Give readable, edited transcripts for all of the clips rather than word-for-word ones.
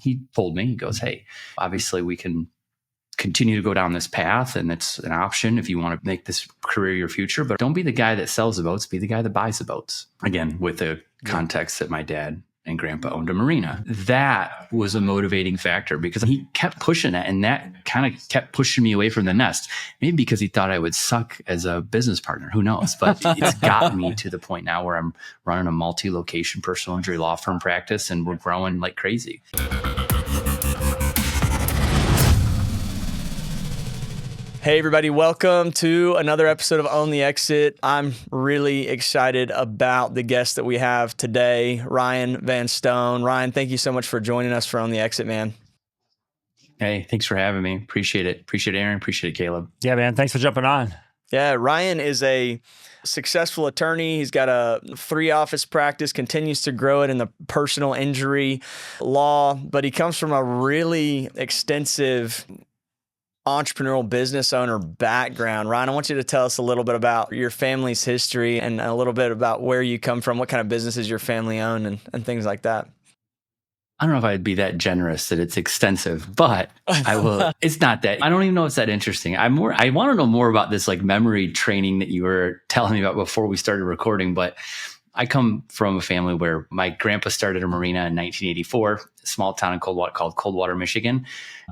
he told me, he goes, hey, obviously we can continue to go down this path, and it's an option if you want to make this career your future, but don't be the guy that sells the boats, be the guy that buys the boats. Again, with the context that my dad and grandpa owned a marina. That was a motivating factor because he kept pushing it, and that kind of kept pushing me away from the nest. Maybe because he thought I would suck as a business partner. Who knows? But it's got me to the point now where I'm running a multi-location personal injury law firm practice, and we're growing like crazy. Hey everybody, welcome to another episode of On the Exit. I'm really excited about the guest that we have today, Ryan VanStone. Ryan, thank you so much for joining us for On the Exit, man. Hey, thanks for having me. Appreciate it. Appreciate it, Aaron. Appreciate it, Caleb. Yeah, man. Thanks for jumping on. Yeah, Ryan is a successful attorney. He's got a 3-office practice, continues to grow it in the personal injury law, but he comes from a really extensive entrepreneurial business owner background. Ryan, I want you to tell us a little bit about your family's history and a little bit about where you come from, what kind of businesses your family own and things like that. I don't know if I'd be that generous that it's extensive, but I will. It's not that. I don't even know if it's that interesting. I want to know more about this like memory training that you were telling me about before we started recording, but I come from a family where my grandpa started a marina in 1984, a small town in called Coldwater, Michigan.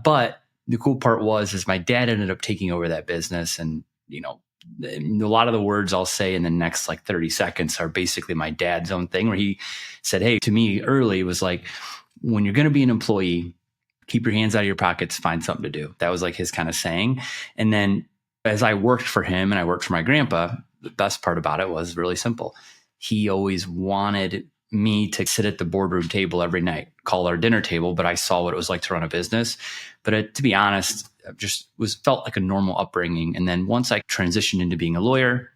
But the cool part is my dad ended up taking over that business. And, you know, a lot of the words I'll say in the next like 30 seconds are basically my dad's own thing, where he said, hey, to me early was like, when you're going to be an employee, keep your hands out of your pockets, find something to do. That was like his kind of saying. And then as I worked for him and I worked for my grandpa, the best part about it was really simple. He always wanted me to sit at the boardroom table every night, call our dinner table, but I saw what it was like to run a business. But to be honest, just felt like a normal upbringing. And then once I transitioned into being a lawyer,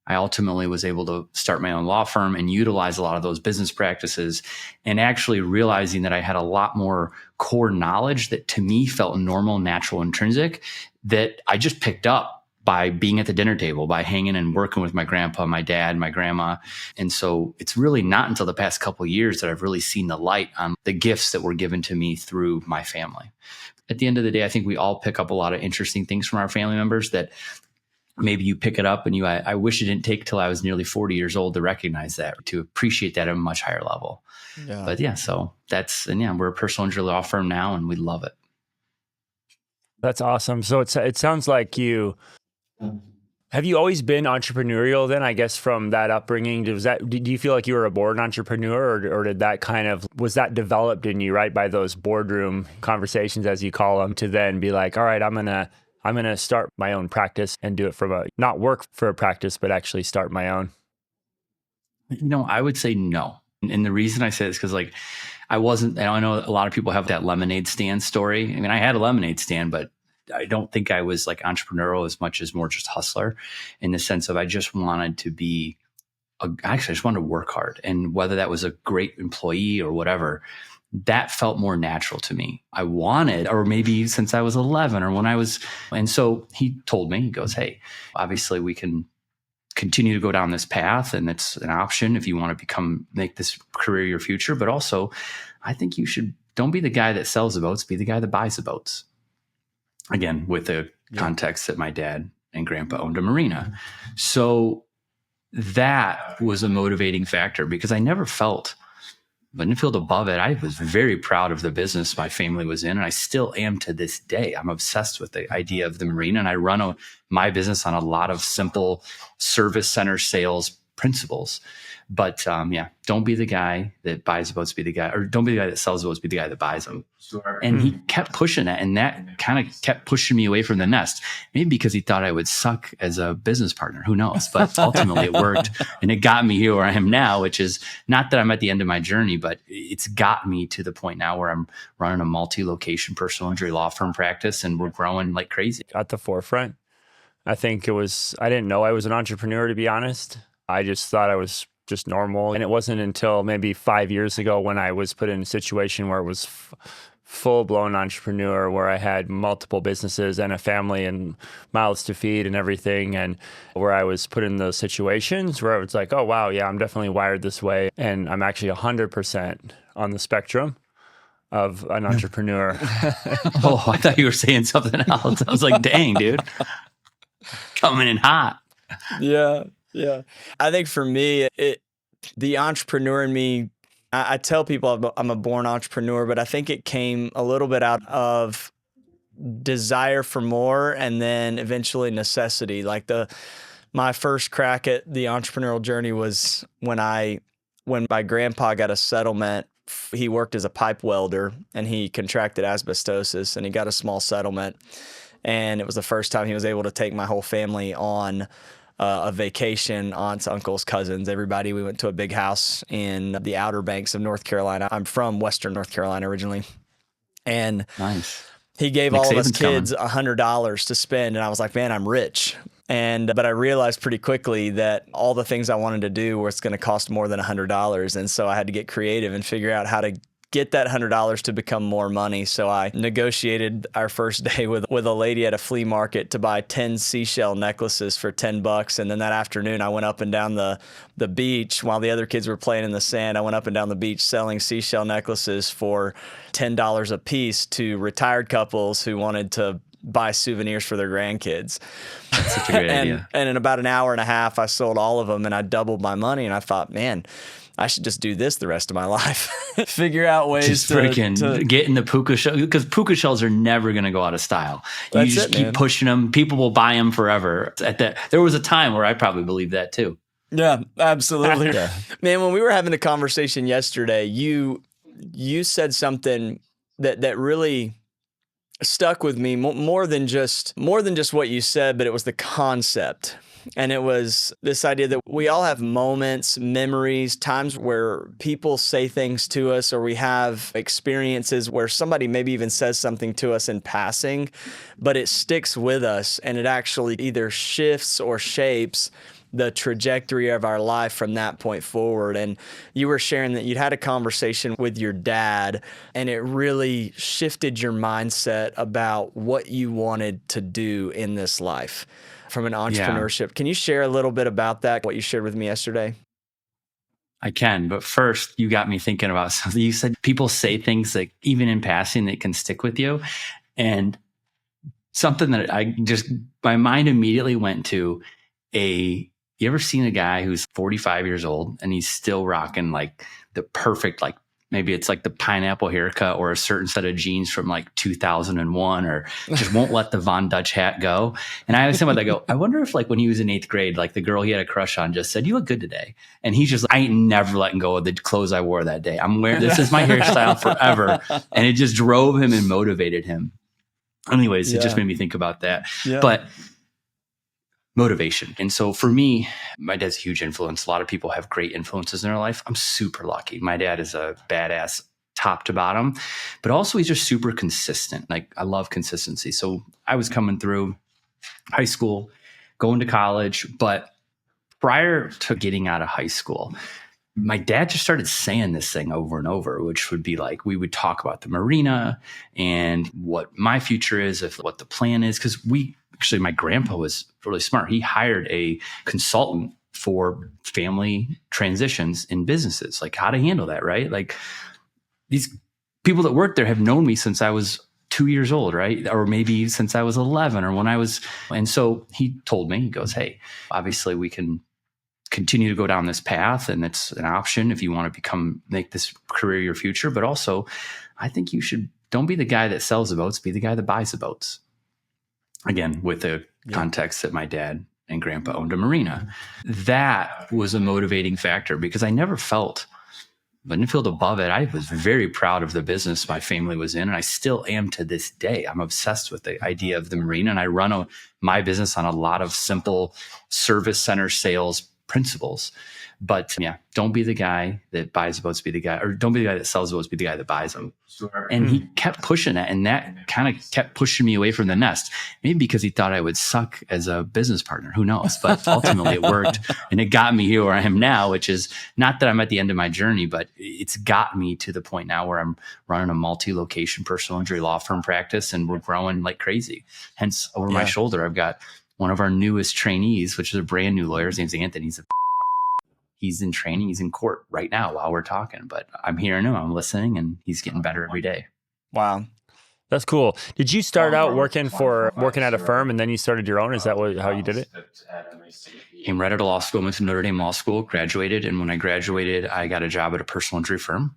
I ultimately was able to start my own law firm and utilize a lot of those business practices, and actually realizing that I had a lot more core knowledge that to me felt normal, natural, intrinsic, that I just picked up by being at the dinner table, by hanging and working with my grandpa, my dad, my grandma. And so it's really not until the past couple of years that I've really seen the light on the gifts that were given to me through my family. At the end of the day, I think we all pick up a lot of interesting things from our family members that maybe you pick it up and I wish it didn't take till I was nearly 40 years old to recognize that, to appreciate that at a much higher level. Yeah. But yeah, so we're a personal injury law firm now and we love it. That's awesome. So it sounds like have you always been entrepreneurial then, I guess, from that upbringing? Did you feel like you were a born entrepreneur, or did that was that developed in you, right, by those boardroom conversations, as you call them, to then be like, all right, I'm going to start my own practice and do it from not work for a practice, but actually start my own? I would say no. And the reason I say this, because like I know a lot of people have that lemonade stand story. I mean, I had a lemonade stand, but I don't think I was like entrepreneurial as much as more just hustler, in the sense of I just wanted to be, I just wanted to work hard. And whether that was a great employee or whatever, that felt more natural to me. I wanted, or maybe since I was 11 or when I was, and so he told me, he goes, hey, obviously we can continue to go down this path, and it's an option if you want to make this career your future. But also I think don't be the guy that sells the boats, be the guy that buys the boats. Again, with the context that my dad and grandpa owned a marina. So that was a motivating factor because I didn't feel above it. I was very proud of the business my family was in, and I still am to this day. I'm obsessed with the idea of the marina, and I run my business on a lot of simple service center sales principles. But don't be the guy that buys the boats, be the guy, or don't be the guy that sells the boats, be the guy that buys them. Sure. And he kept pushing it, and that kind of kept pushing me away from the nest. Maybe because he thought I would suck as a business partner. Who knows? But ultimately it worked, and it got me here where I am now, which is not that I'm at the end of my journey, but it's got me to the point now where I'm running a multi-location personal injury law firm practice, and we're growing like crazy. At the forefront. I didn't know I was an entrepreneur, to be honest. I just thought I was just normal. And it wasn't until maybe 5 years ago when I was put in a situation where it was full-blown entrepreneur, where I had multiple businesses and a family and mouths to feed and everything, and where I was put in those situations where I was like, oh, wow, yeah, I'm definitely wired this way. And I'm actually 100% on the spectrum. of an entrepreneur. Oh, I thought you were saying something else. I was like, dang, dude, coming in hot. Yeah. Yeah. I think for me, the entrepreneur in me, I tell people I'm a born entrepreneur, but I think it came a little bit out of desire for more and then eventually necessity. Like my first crack at the entrepreneurial journey was when my grandpa got a settlement. He worked as a pipe welder and he contracted asbestosis and he got a small settlement. And it was the first time he was able to take my whole family on a vacation, aunts, uncles, cousins, everybody. We went to a big house in the Outer Banks of North Carolina. I'm from Western North Carolina originally. And Nice. he gave Nick all of us Saban's kids $100 to spend. And I was like, man, I'm rich. But I realized pretty quickly that all the things I wanted to do were it's going to cost more than $100. And so I had to get creative and figure out how to get that $100 to become more money. So I negotiated our first day with a lady at a flea market to buy 10 seashell necklaces for $10. And then that afternoon I went up and down the beach while the other kids were playing in the sand. I went up and down the beach selling seashell necklaces for $10 a piece to retired couples who wanted to buy souvenirs for their grandkids. That's such a great idea. And in about an hour and a half, I sold all of them and I doubled my money. And I thought, man, I should just do this the rest of my life. Figure out ways just to get in the puka shell, because puka shells are never going to go out of style. You just keep pushing them. People will buy them forever. There was a time where I probably believed that too. Yeah, absolutely. Yeah. Man, when we were having a conversation yesterday, you said something that really stuck with me more than just what you said, but it was the concept. And it was this idea that we all have moments, memories, times where people say things to us, or we have experiences where somebody maybe even says something to us in passing, but it sticks with us and it actually either shifts or shapes the trajectory of our life from that point forward. And you were sharing that you'd had a conversation with your dad and it really shifted your mindset about what you wanted to do in this life from an entrepreneurship. Yeah. Can you share a little bit about that, what you shared with me yesterday? I can, but first you got me thinking about something. You said people say things like even in passing that can stick with you. And something that my mind immediately went to you ever seen a guy who's 45 years old and he's still rocking like the perfect, like maybe it's like the pineapple haircut or a certain set of jeans from like 2001, or just won't let the Von Dutch hat go. And I always think about that, I go, I wonder if like when he was in 8th grade, like the girl he had a crush on just said, "You look good today." And he's just, I ain't never letting go of the clothes I wore that day. I'm wearing, this is my hairstyle forever. And it just drove him and motivated him. Anyways, It just made me think about that. Yeah. But motivation. And so for me, my dad's a huge influence. A lot of people have great influences in their life. I'm super lucky. My dad is a badass top to bottom, but also he's just super consistent. Like I love consistency. So I was coming through high school, going to college, but prior to getting out of high school, my dad just started saying this thing over and over, which would be like, we would talk about the marina and what my future is, what the plan is. Cause actually, my grandpa was really smart. He hired a consultant for family transitions in businesses, like how to handle that, right? Like these people that work there have known me since I was 2 years old, right? Or maybe since I was 11 or when I was. And so he told me, he goes, "Hey, obviously we can continue to go down this path and it's an option if you want to make this career your future. But also I think don't be the guy that sells the boats, be the guy that buys the boats." Again, with the context that my dad and grandpa owned a marina. That was a motivating factor because I didn't feel above it. I was very proud of the business my family was in, and I still am to this day. I'm obsessed with the idea of the marina, and I run my business on a lot of simple service center sales principles. But don't be the guy that buys the boats, be the guy, or don't be the guy that sells the boats, be the guy that buys them. Sure. And he kept pushing that, and that kind of kept pushing me away from the nest. Maybe because he thought I would suck as a business partner. Who knows? But ultimately it worked, and it got me here where I am now, which is not that I'm at the end of my journey, but it's got me to the point now where I'm running a multi-location personal injury law firm practice, and we're growing like crazy. Hence, over my shoulder, I've got one of our newest trainees, which is a brand new lawyer. His name's Anthony. He's in training. He's in court right now while we're talking, but I'm hearing him, I'm listening, and he's getting better every day. Wow. That's cool. Did you start out working at a firm and then you started your own? Is that how you did it? Came right out of law school, went to Notre Dame Law School, graduated. And when I graduated, I got a job at a personal injury firm.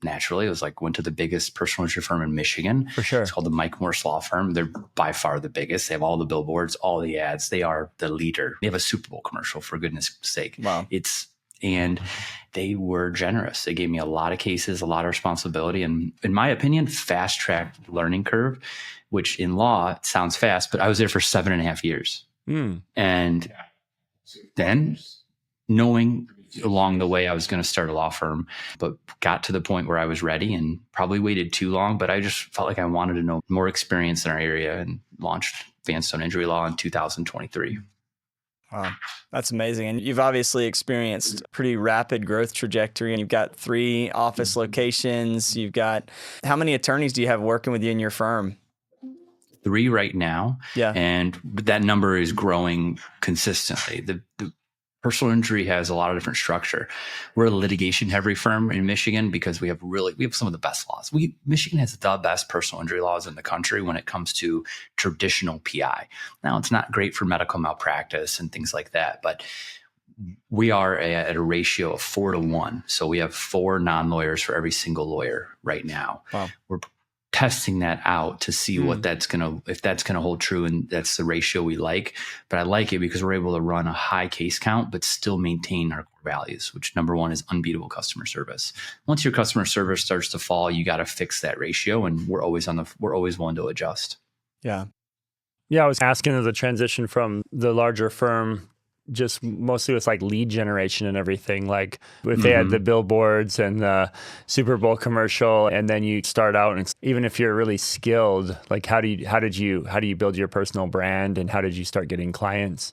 Naturally, it was like, went to the biggest personal injury firm in Michigan. For sure. It's called the Mike Morse Law Firm. They're by far the biggest. They have all the billboards, all the ads. They are the leader. They have a Super Bowl commercial, for goodness sake. Wow. And they were generous. They gave me a lot of cases, a lot of responsibility, and in my opinion, fast-tracked learning curve, which in law sounds fast, but I was there for 7.5 years. And then knowing along the way I was going to start a law firm, but got to the point where I was ready and probably waited too long, but I just felt like I wanted to know more experience in our area and launched VanStone Injury Law in 2023. Wow, that's amazing. And you've obviously experienced pretty rapid growth trajectory, and you've got 3 office locations. How many attorneys do you have working with you in your firm? 3 right now. Yeah. And that number is growing consistently. The personal injury has a lot of different structure. We're a litigation heavy firm in Michigan because we have some of the best laws. Michigan has the best personal injury laws in the country when it comes to traditional PI. Now, it's not great for medical malpractice and things like that, but we are at a ratio of 4-to-1. So we have 4 non-lawyers for every single lawyer right now. Wow. We're testing that out to see if that's gonna hold true, and that's the ratio we like. But I like it because we're able to run a high case count, but still maintain our core values, which number 1 is unbeatable customer service. Once your customer service starts to fall, you got to fix that ratio, and we're always willing to adjust. Yeah. Yeah, I was asking the transition from the larger firm, just mostly with like lead generation and everything. Like if they had the billboards and the Super Bowl commercial, and then you start out, and even if you're really skilled, like how do you build your personal brand, and how did you start getting clients?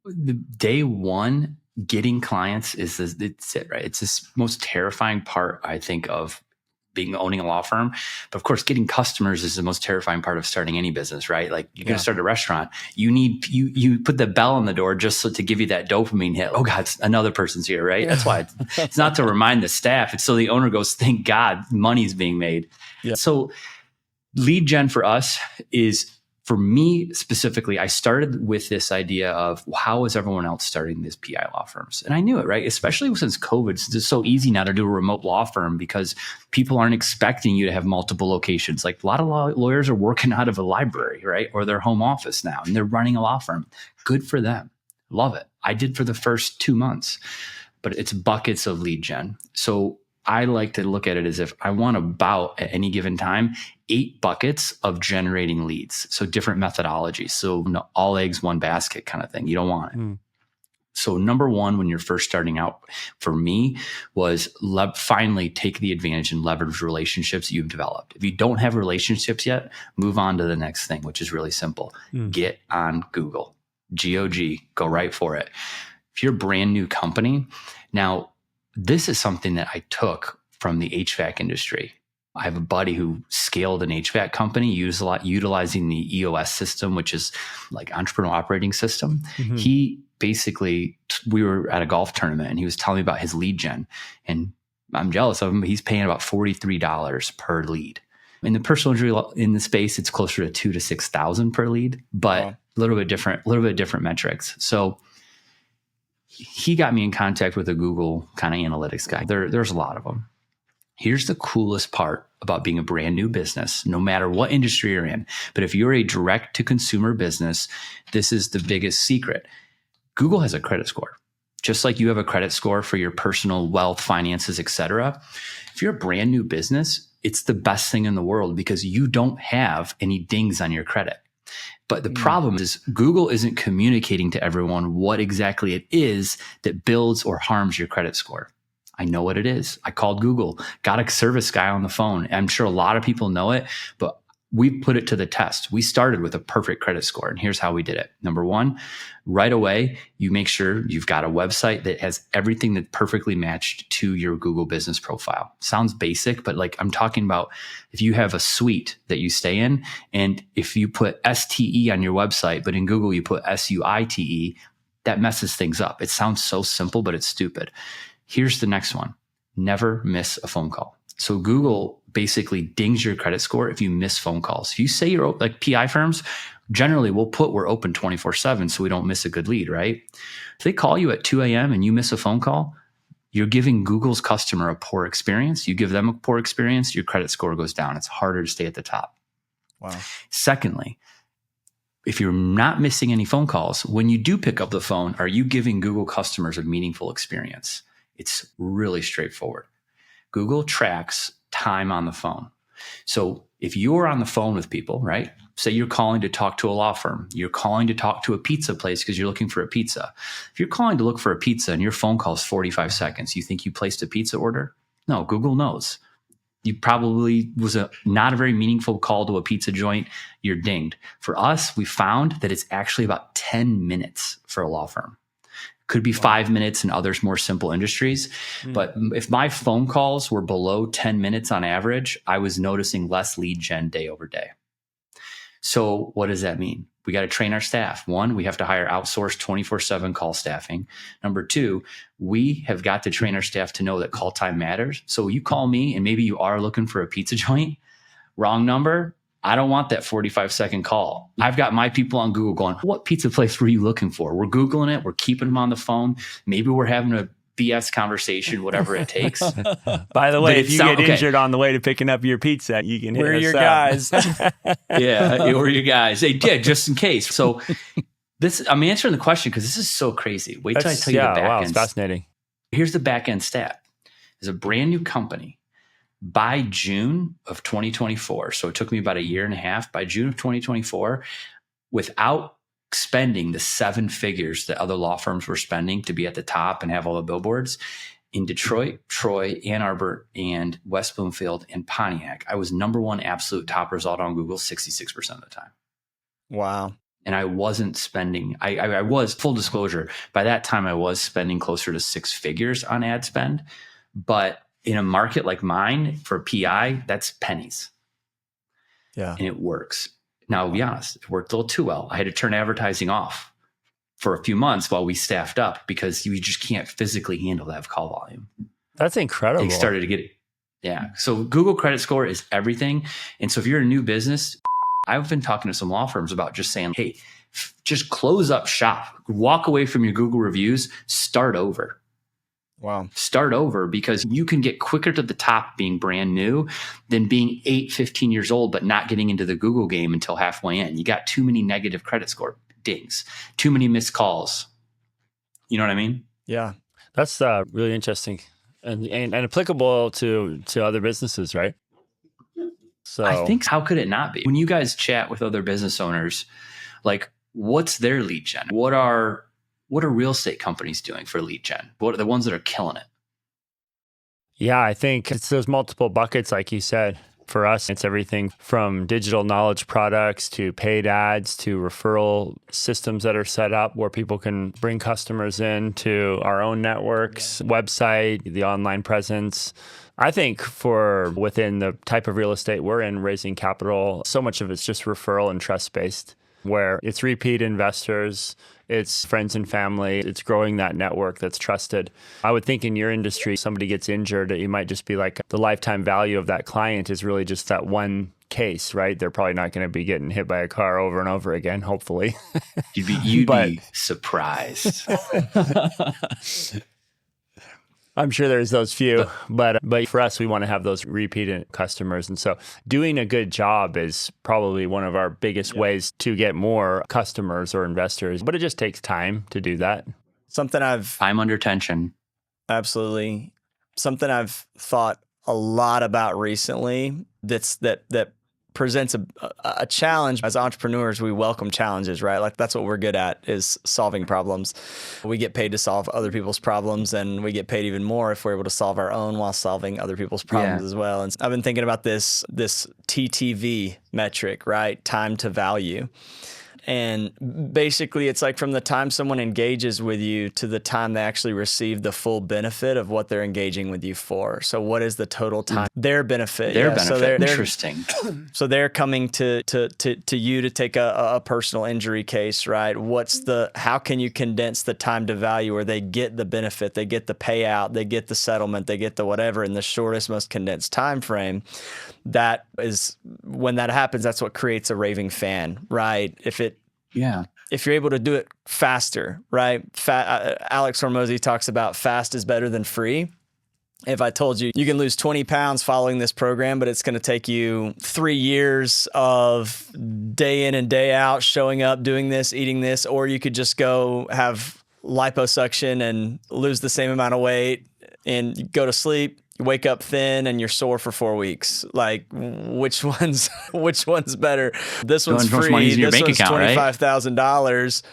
The day one, getting clients it's it, right? It's this most terrifying part, I think, of owning a law firm. But of course, getting customers is the most terrifying part of starting any business, right? Like you're going to start a restaurant. You put the bell on the door just to give you that dopamine hit. Oh God, another person's here, right? That's why it's not to remind the staff. It's so the owner goes, thank God money's being made. Yeah. So lead gen for us is, for me specifically, I started with this idea of how is everyone else starting these PI law firms? And I knew it, right? Especially since COVID, it's just so easy now to do a remote law firm because people aren't expecting you to have multiple locations. Like a lot of lawyers are working out of a library, right? Or their home office now, and they're running a law firm. Good for them. Love it. I did for the first 2 months, but it's buckets of lead gen. So I like to look at it as if I want about at any given time 8 buckets of generating leads. So different methodologies. So all eggs, one basket kind of thing. You don't want it. So number 1, when you're first starting out for me, was finally take the advantage and leverage relationships you've developed. If you don't have relationships yet, move on to the next thing, which is really simple. Get on Google. GOG, go right for it. If you're a brand new company, now this is something that I took from the HVAC industry. I have a buddy who scaled an HVAC company utilizing the EOS system, which is like entrepreneurial operating system. He basically, we were at a golf tournament and he was telling me about his lead gen, and I'm jealous of him. He's paying about $43 per lead. In the personal injury in the space, it's closer to $2,000 to $6,000 per lead, but a little bit different metrics. So he got me in contact with a Google kind of analytics guy. There's a lot of them. Here's the coolest part about being a brand new business, no matter what industry you're in. But if you're a direct to consumer business, this is the biggest secret. Google has a credit score. Just like you have a credit score for your personal wealth, finances, etc. If you're a brand new business, it's the best thing in the world because you don't have any dings on your credit. But the problem is Google isn't communicating to everyone what exactly it is that builds or harms your credit score. I know what it is. I called Google, got a service guy on the phone. I'm sure a lot of people know it, but we put it to the test. We started with a perfect credit score, and here's how we did it. Number 1, right away, you make sure you've got a website that has everything that perfectly matched to your Google business profile. Sounds basic, but like I'm talking about if you have a suite that you stay in, and if you put STE on your website, but in Google you put SUITE, that messes things up. It sounds so simple, but it's stupid. Here's the next one. Never miss a phone call. So Google basically dings your credit score if you miss phone calls. If you say you're like PI firms, generally we'll put we're open 24/7 so we don't miss a good lead, right? If they call you at 2 a.m. and you miss a phone call, you're giving Google's customer a poor experience. You give them a poor experience, your credit score goes down. It's harder to stay at the top. Wow. Secondly, if you're not missing any phone calls, when you do pick up the phone, are you giving Google customers a meaningful experience? It's really straightforward. Google tracks time on the phone. So if you're on the phone with people, right? Say you're calling to talk to a law firm, you're calling to talk to a pizza place because you're looking for a pizza. If you're calling to look for a pizza and your phone call is 45 seconds, you think you placed a pizza order? No, Google knows. You probably was not a very meaningful call to a pizza joint. You're dinged. For us, we found that it's actually about 10 minutes for a law firm. Could be 5 minutes in others more simple industries. But if my phone calls were below 10 minutes on average, I was noticing less lead gen day over day. So what does that mean? We got to train our staff. One, we have to hire outsourced 24/7 call staffing. Number two, we have got to train our staff to know that call time matters. So you call me and maybe you are looking for a pizza joint, wrong number. I don't want that 45-second call. I've got my people on Google going, what pizza place were you looking for? We're Googling it. We're keeping them on the phone. Maybe we're having a BS conversation, whatever it takes. By the way, if you get injured on the way to picking up your pizza, you can hit We're us your up. guys. Yeah, we're your guys. Hey, yeah, just in case. So I'm answering the question because this is so crazy. Wait till I tell you the back wow, end. it's fascinating. Here's the back end stat. It's a brand new company. By June of 2024, so it took me about a year and a half, by June of 2024, without spending the 7 figures that other law firms were spending to be at the top and have all the billboards, in Detroit, Troy, Ann Arbor, and West Bloomfield, and Pontiac, I was number one absolute top result on Google 66% of the time. Wow. And I wasn't spending, I was, full disclosure, by that time I was spending closer to 6 figures on ad spend. But in a market like mine for PI, that's pennies. Yeah. And it works. Now, I'll be honest, it worked a little too well. I had to turn advertising off for a few months while we staffed up because you just can't physically handle that call volume. That's incredible. They started to get it. Yeah. So Google credit score is everything. And so if you're a new business, I've been talking to some law firms about just saying, hey, just close up shop, walk away from your Google reviews, start over. Wow. Start over because you can get quicker to the top being brand new than being 15 years old, but not getting into the Google game until halfway in. You got too many negative credit score dings, too many missed calls. You know what I mean? Yeah. That's really interesting and applicable to other businesses, right? So I think, how could it not be? When you guys chat with other business owners, like what's their lead gen? What are real estate companies doing for lead gen? What are the ones that are killing it? Yeah, I think it's those multiple buckets, like you said. For us, it's everything from digital knowledge products to paid ads to referral systems that are set up where people can bring customers in to our own networks, website, the online presence. I think for within the type of real estate we're in, raising capital, so much of it's just referral and trust-based, where it's repeat investors, it's friends and family, it's growing that network that's trusted. I would think in your industry, somebody gets injured, you might just be like, the lifetime value of that client is really just that one case, right? They're probably not going to be getting hit by a car over and over again, hopefully. You'd be surprised. I'm sure there's those few, but for us, we want to have those repeat customers. And so doing a good job is probably one of our biggest ways to get more customers or investors, but it just takes time to do that. Time under tension. Absolutely. Something I've thought a lot about recently that presents a challenge. As entrepreneurs, we welcome challenges, right? Like that's what we're good at, is solving problems. We get paid to solve other people's problems, and we get paid even more if we're able to solve our own while solving other people's problems as well. And I've been thinking about this TTV metric, right? Time to value. And basically, it's like from the time someone engages with you to the time they actually receive the full benefit of what they're engaging with you for. So what is the total time? Their benefit. Their benefit. So they're Interesting. So they're coming to you to take a personal injury case, right? How can you condense the time to value where they get the benefit, they get the payout, they get the settlement, they get the whatever in the shortest, most condensed time frame? That is, when that happens, that's what creates a raving fan, right? If you're able to do it faster, right? Alex Hormozy talks about fast is better than free. If I told you can lose 20 pounds following this program, but it's going to take you 3 years of day in and day out, showing up, doing this, eating this, or you could just go have liposuction and lose the same amount of weight and go to sleep, you wake up thin and you're sore for 4 weeks. Like, which one's better? This one's free. This one's $25,000.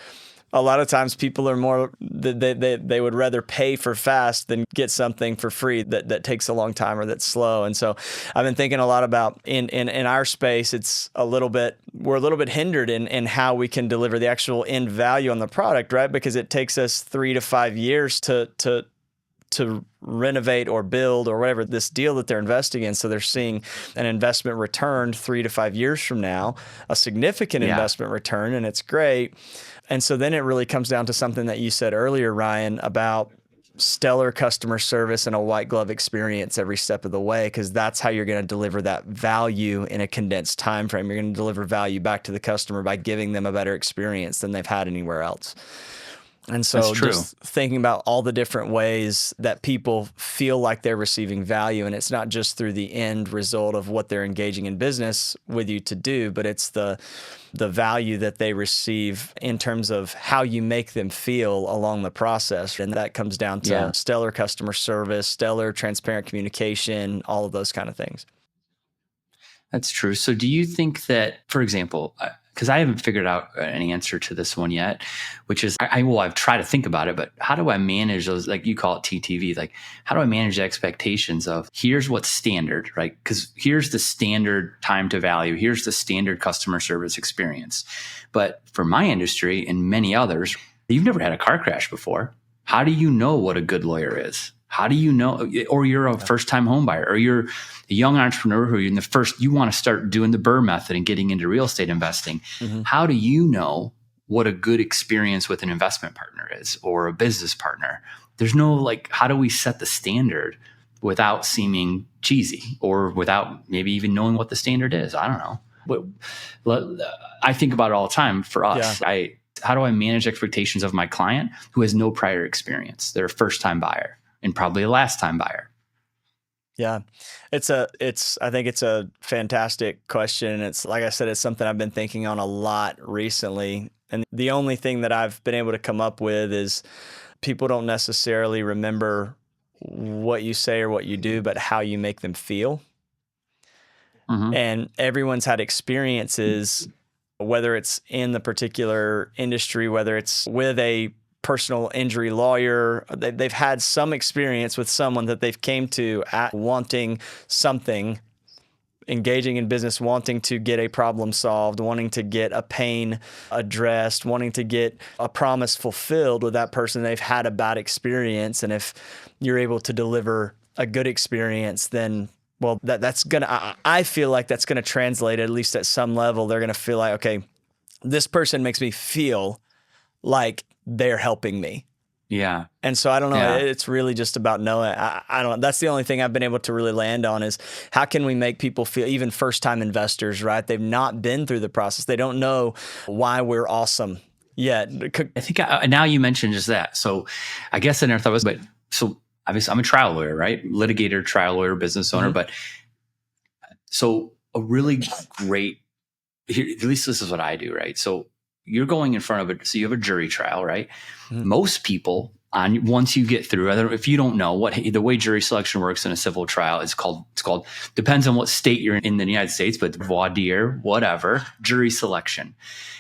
A lot of times people are more, they would rather pay for fast than get something for free that takes a long time or that's slow. And so I've been thinking a lot about in our space, we're a little bit hindered in how we can deliver the actual end value on the product, right? Because it takes us 3 to 5 years to renovate or build or whatever this deal that they're investing in. So they're seeing an investment return 3 to 5 years from now, a significant investment return, and it's great. And so then it really comes down to something that you said earlier, Ryan, about stellar customer service and a white glove experience every step of the way, because that's how you're going to deliver that value in a condensed time frame. You're going to deliver value back to the customer by giving them a better experience than they've had anywhere else. And so just thinking about all the different ways that people feel like they're receiving value, and it's not just through the end result of what they're engaging in business with you to do, but it's the value that they receive in terms of how you make them feel along the process. And that comes down to stellar customer service, stellar transparent communication, all of those kind of things. That's true. So do you think that, for example, because I haven't figured out an answer to this one yet, which is, I've tried to think about it, but how do I manage those, like you call it TTV, like how do I manage the expectations of here's what's standard, right? Because here's the standard time to value, here's the standard customer service experience. But for my industry and many others, you've never had a car crash before. How do you know what a good lawyer is? How do you know, or you're a first-time home buyer, or you're a young entrepreneur who you want to start doing the Burr method and getting into real estate investing. Mm-hmm. How do you know what a good experience with an investment partner is or a business partner? There's no how do we set the standard without seeming cheesy or without maybe even knowing what the standard is? I don't know. But I think about it all the time for us. Yeah. How do I manage expectations of my client who has no prior experience? They're a first-time buyer. And probably a last time buyer. Yeah, I think it's a fantastic question. It's like I said, it's something I've been thinking on a lot recently. And the only thing that I've been able to come up with is people don't necessarily remember what you say or what you do, but how you make them feel. Mm-hmm. And everyone's had experiences, whether it's in the particular industry, whether it's with a personal injury lawyer, they've had some experience with someone that they've came to at wanting something, engaging in business, wanting to get a problem solved, wanting to get a pain addressed, wanting to get a promise fulfilled with that person. They've had a bad experience. And if you're able to deliver a good experience, then that's gonna, I feel like that's gonna translate, at least at some level. They're gonna feel like, okay, this person makes me feel like they're helping me. Yeah. And so I don't know. Yeah. It's really just about knowing. I don't know. That's the only thing I've been able to really land on is how can we make people feel, even first-time investors, right? They've not been through the process. They don't know why we're awesome yet. I think now you mentioned just that. So I guess I never thought it was, but so obviously I'm a trial lawyer, right? Litigator, trial lawyer, business owner. Mm-hmm. But so a really great, at least this is what I do, right? So you're going in front of it. So you have a jury trial, right? Mm-hmm. Most people once you get through, if you don't know the way jury selection works in a civil trial, it's called depends on what state you're in the United States, but voir dire, whatever, jury selection.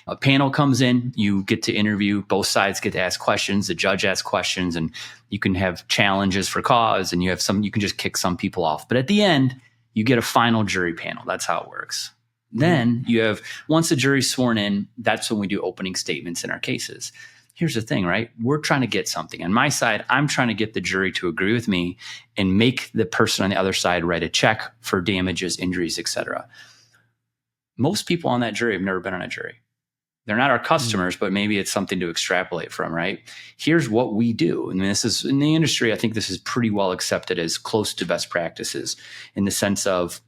A panel comes in, you get to interview, both sides get to ask questions, the judge asks questions, and you can have challenges for cause, and you can just kick some people off. But at the end, you get a final jury panel. That's how it works. Then you have, once the jury's sworn in, that's when we do opening statements in our cases. Here's the thing, right? We're trying to get something. On my side, I'm trying to get the jury to agree with me and make the person on the other side write a check for damages, injuries, etc. Most people on that jury have never been on a jury. They're not our customers, but maybe it's something to extrapolate from, right? Here's what we do. And this is in the industry, I think this is pretty well accepted as close to best practices in the sense of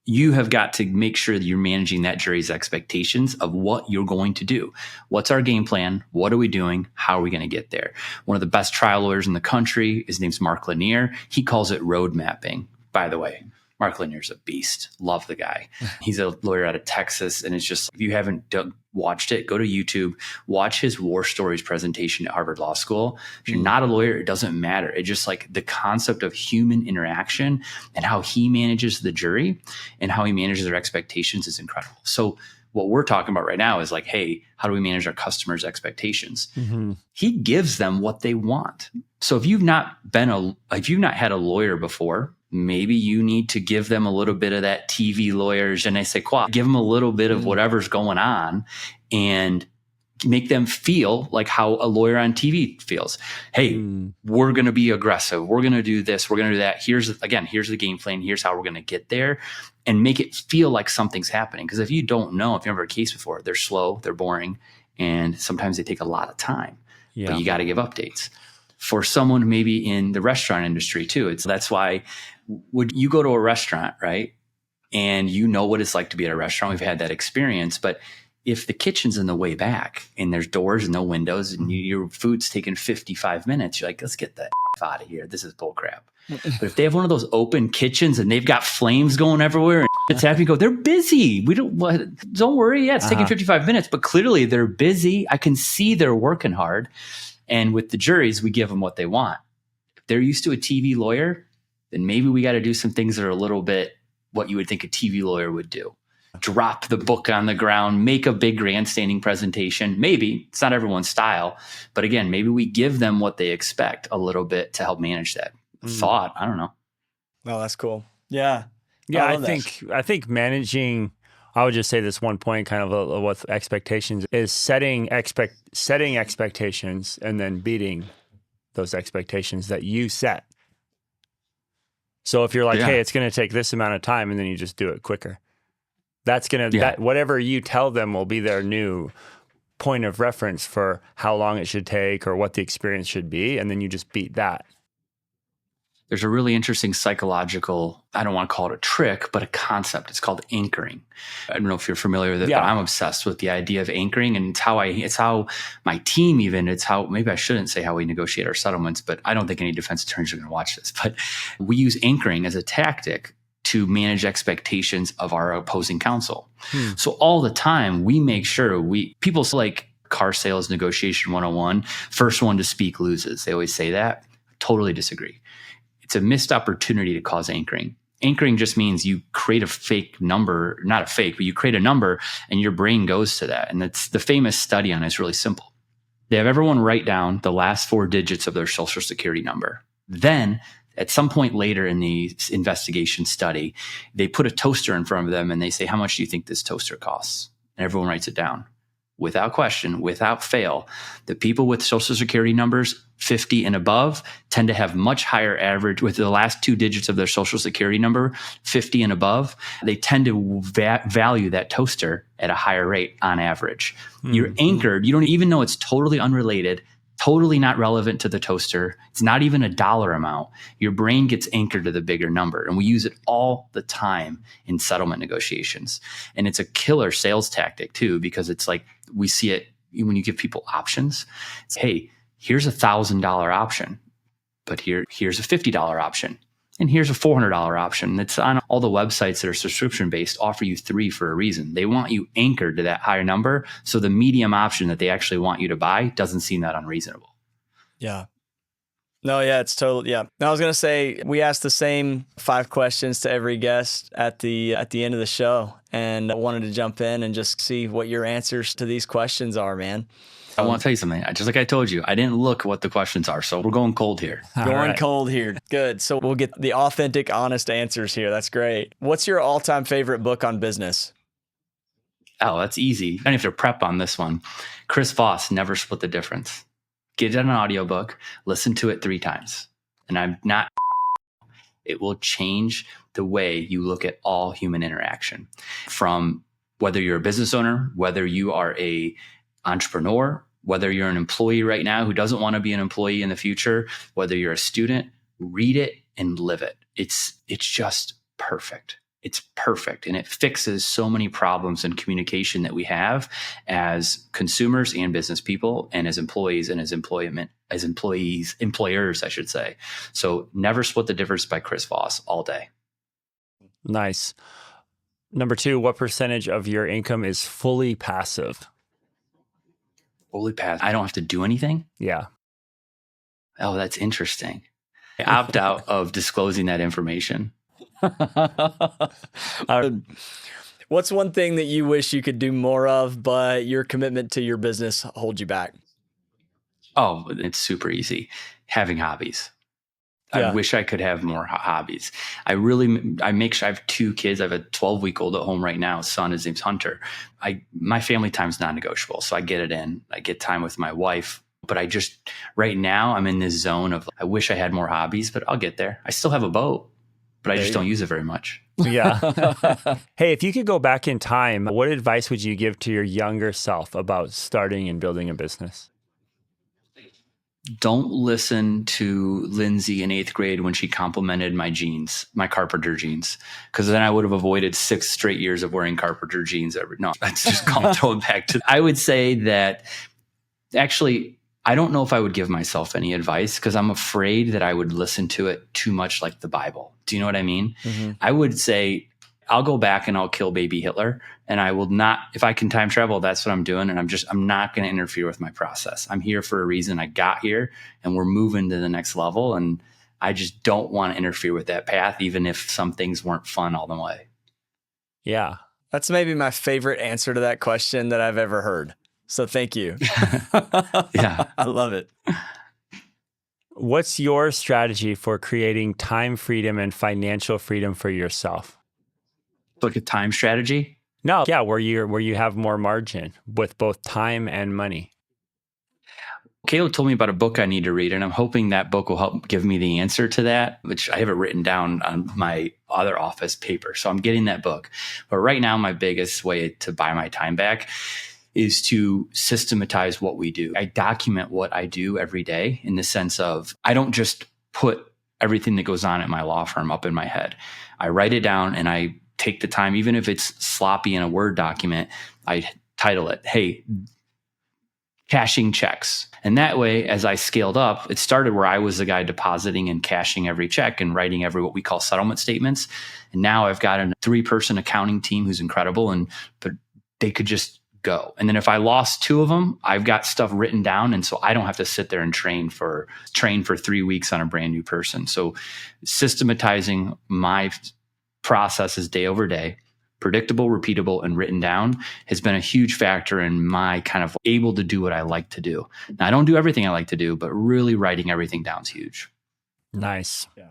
you have got to make sure that you're managing that jury's expectations of what you're going to do. What's our game plan? What are we doing? How are we going to get there? One of the best trial lawyers in the country, his name's Mark Lanier. He calls it road mapping, by the way. Mark Lanier's a beast. Love the guy. He's a lawyer out of Texas. And it's just, if you haven't watched it, go to YouTube, watch his War Stories presentation at Harvard Law School. If you're not a lawyer, it doesn't matter. It's just like the concept of human interaction and how he manages the jury and how he manages their expectations is incredible. So what we're talking about right now is like, hey, how do we manage our customers' expectations? Mm-hmm. He gives them what they want. So if you've not had a lawyer before, maybe you need to give them a little bit of that TV lawyer je ne sais quoi. Give them a little bit of whatever's going on and make them feel like how a lawyer on TV feels. Hey, we're going to be aggressive. We're going to do this. We're going to do that. Here's the game plan. Here's how we're going to get there, and make it feel like something's happening. Because if you don't know, if you've never had a case before, they're slow, they're boring, and sometimes they take a lot of time. Yeah. But you got to give updates. For someone maybe in the restaurant industry too, that's why would you go to a restaurant, right? And you know what it's like to be at a restaurant. We've had that experience, but if the kitchen's in the way back and there's doors and no windows and your food's taking 55 minutes, you're like, let's get the F out of here. This is bull crap. But if they have one of those open kitchens and they've got flames going everywhere and it's happening, they're busy. Don't worry. Yeah, it's taking 55 minutes, but clearly they're busy. I can see they're working hard. And with the juries, we give them what they want. If they're used to a TV lawyer, then maybe we got to do some things that are a little bit what you would think a TV lawyer would do. Drop the book on the ground, make a big grandstanding presentation. Maybe it's not everyone's style, but again, maybe we give them what they expect a little bit to help manage that thought. I don't know. Oh, that's cool. Yeah. Yeah. I think managing, I would just say this one point kind of with expectations is setting expectations and then beating those expectations that you set. So if you're like, hey, it's going to take this amount of time, and then you just do it quicker. That's going to, whatever you tell them will be their new point of reference for how long it should take or what the experience should be. And then you just beat that. There's a really interesting psychological, I don't want to call it a trick, but a concept. It's called anchoring. I don't know if you're familiar with it, but I'm obsessed with the idea of anchoring, and it's how my team maybe I shouldn't say how we negotiate our settlements, but I don't think any defense attorneys are going to watch this, but we use anchoring as a tactic to manage expectations of our opposing counsel. So all the time we make sure people say like car sales negotiation 101, first one to speak loses. They always say that. Totally disagree. It's a missed opportunity to cause anchoring. Anchoring just means you create a fake number, not a fake, but you create a number and your brain goes to that. And that's the famous study on it. It's really simple. They have everyone write down the last 4 digits of their social security number. Then at some point later in the investigation study, they put a toaster in front of them and they say, how much do you think this toaster costs? And everyone writes it down. Without question, without fail, the people with social security numbers 50 and above tend to have much higher average with the last 2 digits of their social security number, 50 and above. They tend to value that toaster at a higher rate on average. You're anchored. You don't even know it's totally unrelated, totally not relevant to the toaster. It's not even a dollar amount. Your brain gets anchored to the bigger number. And we use it all the time in settlement negotiations. And it's a killer sales tactic too, because it's like we see it when you give people options. It's, hey, here's $1,000 option, but here's a $50 option. And here's a $400 option. That's on all the websites that are subscription based offer you 3 for a reason. They want you anchored to that higher number. So the medium option that they actually want you to buy doesn't seem that unreasonable. Yeah. No, yeah, it's totally, yeah. I was going to say, we asked the same 5 questions to every guest at the end of the show. And I wanted to jump in and just see what your answers to these questions are, man. I want to tell you something. Just like I told you, I didn't look what the questions are. So we're going cold here. Cold here. Good. So we'll get the authentic, honest answers here. That's great. What's your all-time favorite book on business? Oh, that's easy. I don't have to prep on this one. Chris Voss, Never Split the Difference. Get it on an audiobook, listen to it 3 times. And I'm not, it will change the way you look at all human interaction, from whether you're a business owner, whether you are a entrepreneur, whether you're an employee right now who doesn't want to be an employee in the future, whether you're a student. Read it and live it. It's just perfect. It's perfect. And it fixes so many problems in communication that we have as consumers and business people, and as employees and as employers, I should say. So Never Split the Difference by Chris Voss, all day. Nice. Number 2, what percentage of your income is fully passive? Fully passive. I don't have to do anything? Yeah. Oh, that's interesting. I opt out of disclosing that information. What's one thing that you wish you could do more of, but your commitment to your business holds you back? Oh, it's super easy. Having hobbies. Yeah. I wish I could have more hobbies. I make sure I have 2 kids. I have a 12-week-old at home right now. Son, his name's Hunter. My family time's non-negotiable. So I get it in. I get time with my wife. But right now I'm in this zone of, I wish I had more hobbies, but I'll get there. I still have a boat, but I just don't use it very much. Yeah. Hey, if you could go back in time, what advice would you give to your younger self about starting and building a business? Don't listen to Lindsay in 8th grade when she complimented my jeans, my carpenter jeans, because then I would have avoided 6 straight years of wearing carpenter jeans. No, that's just throwing back to, I would say that actually, I don't know if I would give myself any advice, because I'm afraid that I would listen to it too much like the Bible. Do you know what I mean? Mm-hmm. I would say, I'll go back and I'll kill baby Hitler, and I will not, if I can time travel, that's what I'm doing. And I'm not going to interfere with my process. I'm here for a reason. I got here and we're moving to the next level. And I just don't want to interfere with that path, even if some things weren't fun all the way. Yeah. That's maybe my favorite answer to that question that I've ever heard. So thank you. Yeah. I love it. What's your strategy for creating time freedom and financial freedom for yourself? Look at time strategy? No. Yeah, where you have more margin with both time and money. Caleb told me about a book I need to read, and I'm hoping that book will help give me the answer to that, which I have it written down on my other office paper. So I'm getting that book. But right now, my biggest way to buy my time back is to systematize what we do. I document what I do every day, in the sense of, I don't just put everything that goes on at my law firm up in my head. I write it down and I take the time, even if it's sloppy in a Word document, I title it, hey, cashing checks. And that way, as I scaled up, it started where I was the guy depositing and cashing every check and writing what we call settlement statements. And now I've got a 3-person accounting team who's incredible, but they could just go. And then if I lost 2 of them, I've got stuff written down. And so I don't have to sit there and train for 3 weeks on a brand new person. So systematizing my processes day over day, predictable, repeatable, and written down, has been a huge factor in my kind of able to do what I like to do. Now, I don't do everything I like to do, but really writing everything down is huge. Nice. Yeah.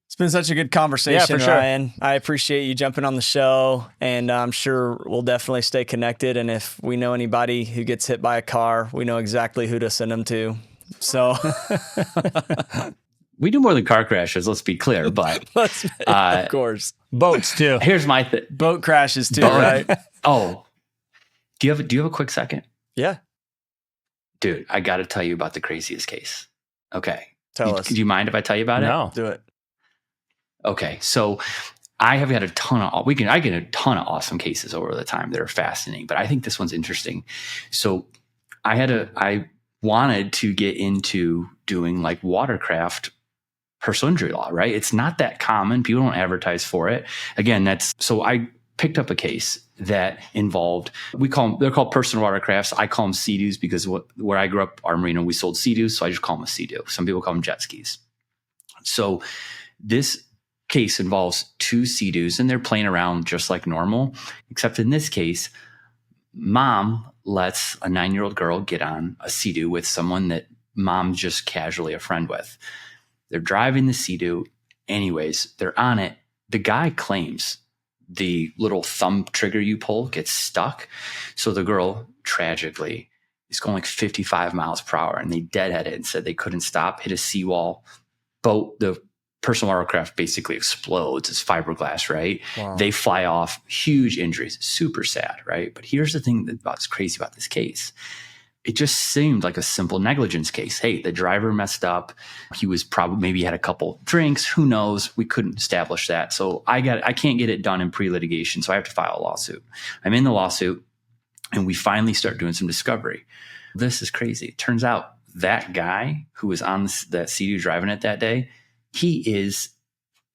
It's been such a good conversation, Ryan. I appreciate you jumping on the show, and I'm sure we'll definitely stay connected. And if we know anybody who gets hit by a car, we know exactly who to send them to. So we do more than car crashes, let's be clear, but of course, boats too. Here's my thing. Boat crashes too, right? Oh, do you have a quick second? Yeah. Dude, I got to tell you about the craziest case. Okay. Tell us. Do you mind if I tell you about it? No. Do it. Okay. So I have had I get a ton of awesome cases over the time that are fascinating, but I think this one's interesting. So I wanted to get into doing like watercraft personal injury law, right? It's not that common. People don't advertise for it. Again, so I picked up a case that involved, they're called personal watercrafts. I call them Sea-Doos because where I grew up, our marina, we sold Sea-Doos. So I just call them a Sea-Doo. Some people call them jet skis. So this case involves 2 Sea-Doos and they're playing around just like normal, except in this case, mom lets a 9-year-old girl get on a Sea-Doo with someone that mom's just casually a friend with. They're driving the Sea-Doo. Anyways, they're on it. The guy claims the little thumb trigger you pull gets stuck. So the girl tragically is going like 55 miles per hour, and they deadheaded and said they couldn't stop, hit a seawall. The personal watercraft basically explodes. It's fiberglass, right? Wow. They fly off, huge injuries, super sad, right? But here's the thing that's crazy about this case. It just seemed like a simple negligence case. Hey, the driver messed up. He was maybe had a couple drinks. Who knows? We couldn't establish that. So I can't get it done in pre-litigation. So I have to file a lawsuit. I'm in the lawsuit, and we finally start doing some discovery. This is crazy. It turns out that guy who was on that Sea-Doo driving it that day, he is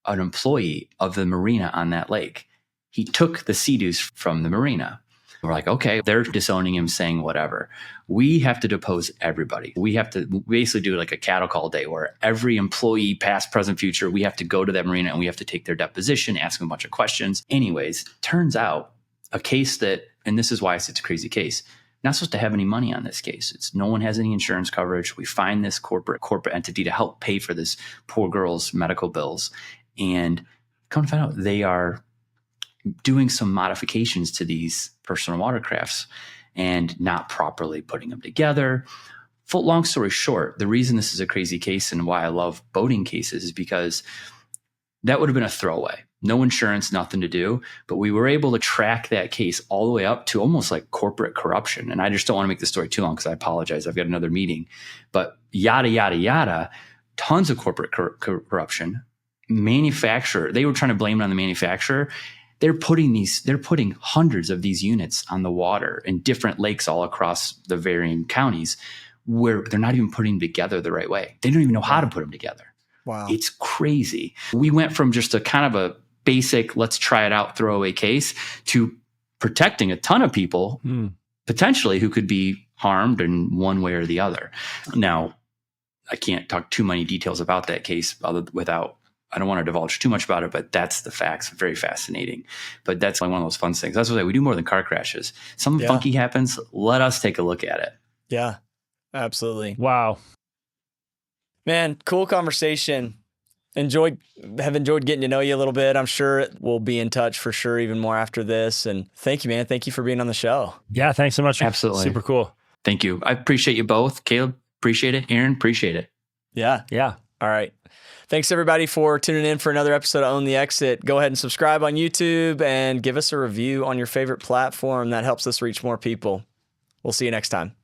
an employee of the marina on that lake. He took the Sea-Doos from the marina. We're like, okay, they're disowning him, saying whatever. We have to depose everybody. We have to basically do like a cattle call day where every employee, past, present, future, we have to go to that marina and we have to take their deposition, ask them a bunch of questions. Anyways, turns out a case that, and this is why it's a crazy case, not supposed to have any money on this case. It's no one has any insurance coverage. We find this corporate entity to help pay for this poor girl's medical bills. And come to find out, they are doing some modifications to these personal watercrafts and not properly putting them together. Long story short, the reason this is a crazy case and why I love boating cases is because that would have been a throwaway. No insurance, nothing to do. But we were able to track that case all the way up to almost like corporate corruption. And I just don't want to make the story too long because I apologize. I've got another meeting. But yada, yada, yada, tons of corporate corruption. Manufacturer, they were trying to blame it on the manufacturer. They're putting hundreds of these units on the water in different lakes all across the varying counties where they're not even putting them together the right way. They don't even know how to put them together. Wow. It's crazy. We went from just a kind of a basic, let's try it out, throwaway case to protecting a ton of people potentially who could be harmed in one way or the other. Now, I can't talk too many details about that case I don't want to divulge too much about it, but that's the facts. Very fascinating. But that's like one of those fun things. That's what we do more than car crashes. Something funky happens. Let us take a look at it. Yeah, absolutely. Wow. Man, cool conversation. Have enjoyed getting to know you a little bit. I'm sure we'll be in touch for sure, even more after this. And thank you, man. Thank you for being on the show. Yeah, thanks so much. Absolutely. Super cool. Thank you. I appreciate you both. Caleb, appreciate it. Aaron, appreciate it. Yeah. All right. Thanks, everybody, for tuning in for another episode of Own the Exit. Go ahead and subscribe on YouTube and give us a review on your favorite platform. That helps us reach more people. We'll see you next time.